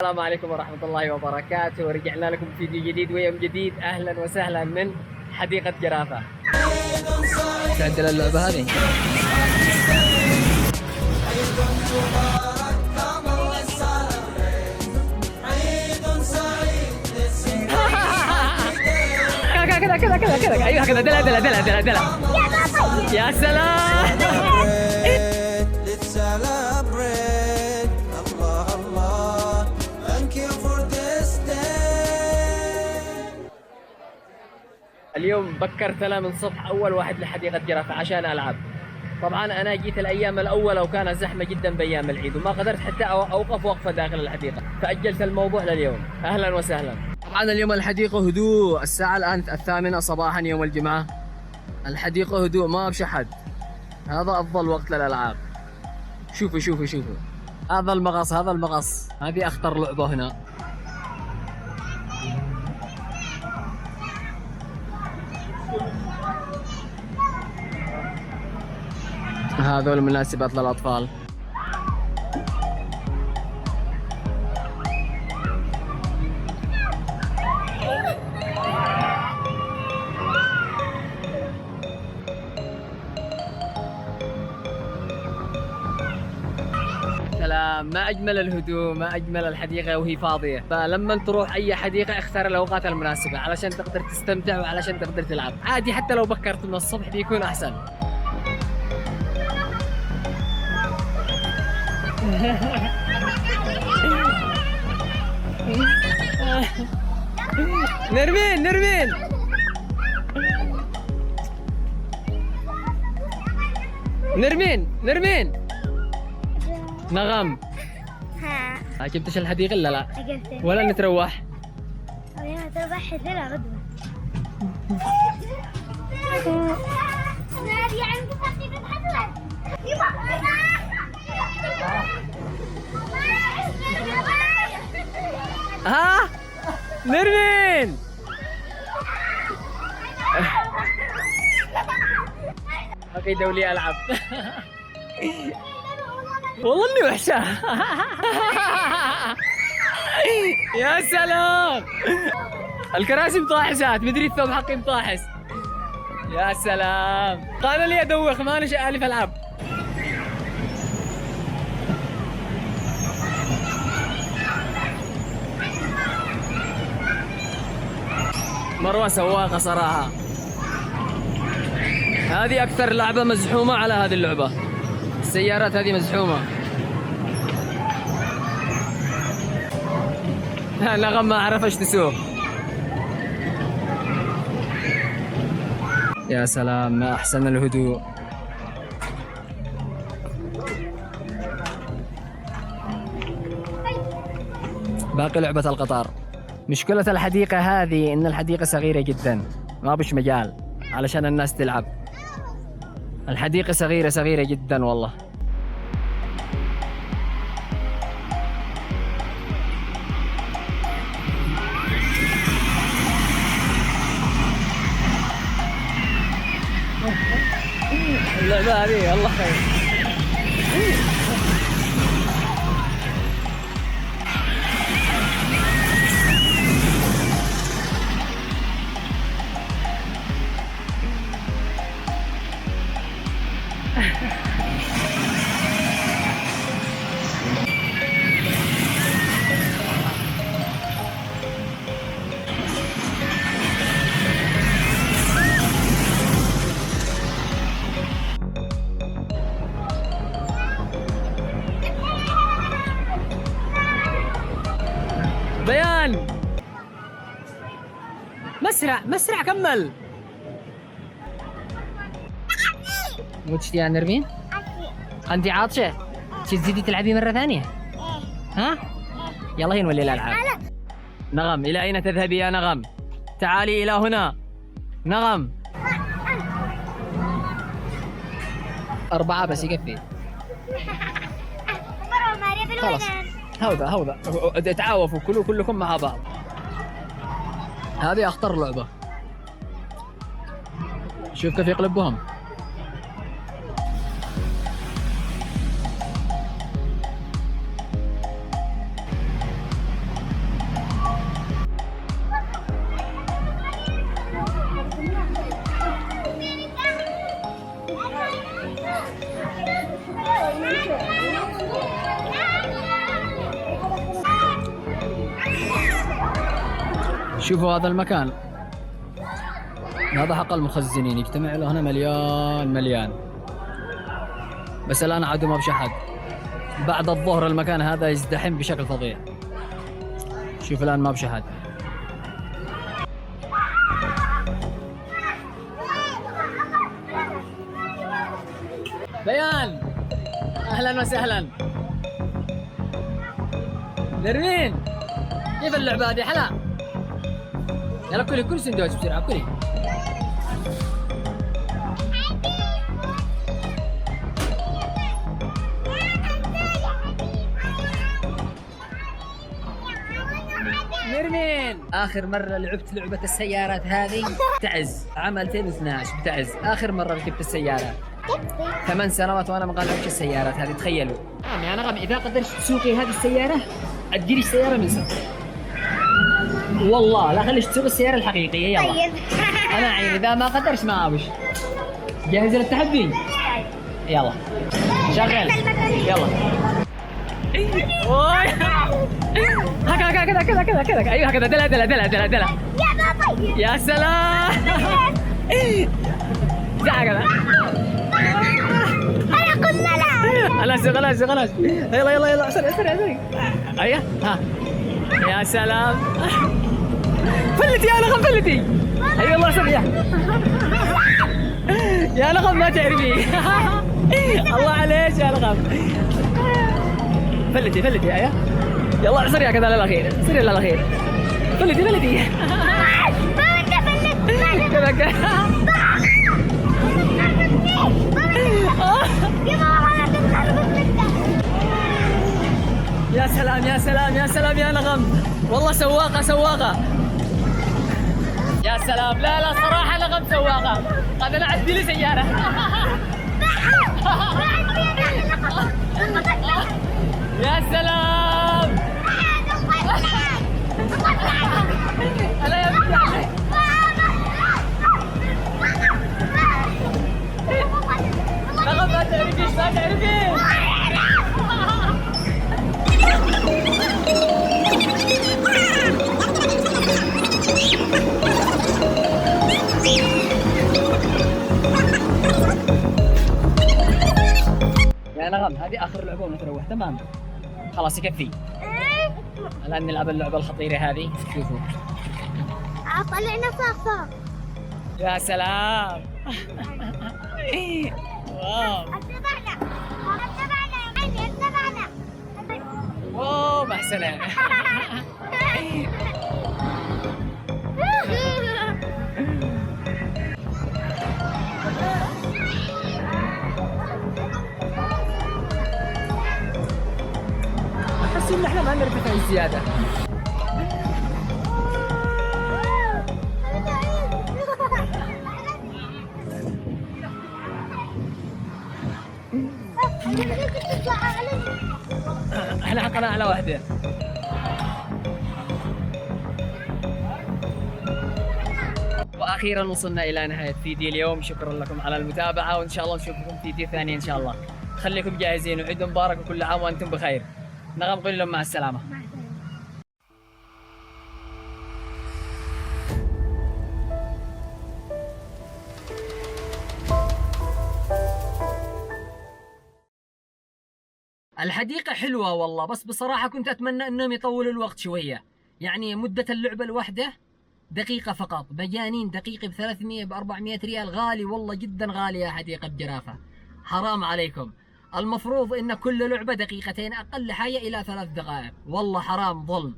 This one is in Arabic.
السلام عليكم ورحمة الله وبركاته، ورجعنا لكم في فيديو جديد ويوم جديد. أهلا وسهلا من حديقة جرافة. عندنا اللعبة هذه. كذا كذا كذا كذا، أيوه كذا، دلع دلع دلع دلع دلع. يا سلام. اليوم بكرت أنا من الصبح أول واحد لحديقة جرافة عشان ألعب. طبعا أنا جيت الأيام الأولى وكانت زحمة جدا بأيام العيد وما قدرت حتى أوقف وقفة داخل الحديقة، فأجلت الموضوع لليوم. أهلا وسهلا. طبعا اليوم الحديقة هدوء، الساعة الآن 8 صباحا يوم الجمعة. الحديقة هدوء، ما بش أحد. هذا أفضل وقت للألعاب. شوفوا شوفوا شوفوا، هذا المغص، هذا المغص، هذه أخطر لعبة هنا. هذول مناسبات للأطفال. سلام، ما أجمل الهدوء، ما أجمل الحديقة وهي فاضية. فلما تروح أي حديقة اختار الأوقات المناسبة علشان تقدر تستمتع وعلشان تقدر تلعب. عادي حتى لو بكرت من الصبح بيكون أحسن. نرمين نرمين نرمين نرمين نغم. ها عجبتش الحديقة ولا لا؟ عجبتك ولا نتروح؟ يا تروح لنا غدوة. نادي عندك حديقة حدوة. ها نرمين. اوكي دولي العب. والله اني وحشه. يا سلام، الكراسي مطاحسات، مدري الثوب حقي مطاحس. يا سلام، قال لي ادوخ، مانيش الف العب. مروة سواقة صراحة. هذه أكثر لعبة مزحومة على هذه اللعبة. السيارات هذه مزحومة. نغم ما أعرف إيش تسوق. يا سلام، ما أحسن الهدوء. باقي لعبة القطار. مشكلة الحديقة هذه إن الحديقة صغيرة جدا، ما بش مجال علشان الناس تلعب. الحديقة صغيرة صغيرة جدا والله. اللعبة هذه والله خير. بيان، مسرع مسرع كمل. وش يا نرمين؟ أنت عاطشة؟ تزيدي تلعبي مرة ثانية؟ ها؟ يلا هي نولي الألعاب. نغم، إلى أين تذهبي يا نغم؟ تعالي إلى هنا. نغم. 4 بس يكفي. خلاص. هذا تعاوفوا كلكم مع بعض. هذه أخطر لعبة. شوف كيف يقلبهم. شوفوا هذا المكان، هذا حق المخزنين، يجتمع له هنا مليان مليان، بس الآن عادوا ما بش أحد. بعد الظهر المكان هذا يزدحم بشكل فظيع. شوف الآن ما بش أحد. بيان، أهلا وسهلا. نرمين، كيف اللعبة هذه؟ حلا، يلا كلي كل سندوتش بسرعة كلي. نرمين، آخر مرة لعبت لعبة السيارات هذه بتعز عام 2012 بتعز، آخر مرة ركبت السيارات. 8 سنوات وأنا ما قاعد ألعب السيارات هذه، تخيلوا. يا نغم إذا قدرت تسوقي هذه السيارة أديري السيارة من سنة. والله لا خليش تسوق السيارة الحقيقية. يلا. طيب. أنا عين إذا ما قدرت ما أبش. جاهزة للتحدي؟ يلا. شغل. يلا. اوه هكذا كذا كذا كذا، ايوه هكذا، دلع دلع دلع دلع دلع. يا بابا يا سلام. هكذا. انا قلنا لا. خلاص خلاص، يلا يلا يلا، اسرع اسرع اسرع. ايوه ها. يا سلام. فلتي يا نغم فلتي. اي والله اسرع. يا نغم ما تعرفي. الله عليك يا نغم. فلتي ايوه. يلا سريع كذا للاخير، سريع للاخير. فلتي ما انت فلت. كذا كذا. يا سلام يا سلام يا سلام يا نغم، والله سواقة. يا سلام، لا صراحة نغم سواقة. قد انا عندي لي سيارة. يا سلام. هلا يا بنت علي. نغم ما تعرفيش. يا نغم هذه آخر لعبة ونتروح. تمام خلاص يكفي. الآن نلعب اللعبة الخطيرة هذه. شوفوا طلعنا فوق. يا سلام. واو. اتبعنا. واو محسنة. أحس إن إحنا ما نرتفع زيادة. احنا حقنا على واحدة. واخيرا وصلنا الى نهاية فيديو اليوم. شكرا لكم على المتابعة، وان شاء الله نشوفكم فيديو ثاني ان شاء الله. خليكم جاهزين، وعيد مبارك وكل عام وانتم بخير. نغم قولي لهم مع السلامة. الحديقة حلوة والله، بس بصراحة كنت أتمنى أنهم يطولوا الوقت شوية. يعني مدة اللعبة الواحدة دقيقة فقط، مجانين دقيقة ب300 ب400 ريال. غالي والله جدا غالي يا حديقة جرافة، حرام عليكم. المفروض أن كل لعبة دقيقتين، أقل حاجة إلى 3 دقائق. والله حرام ظلم.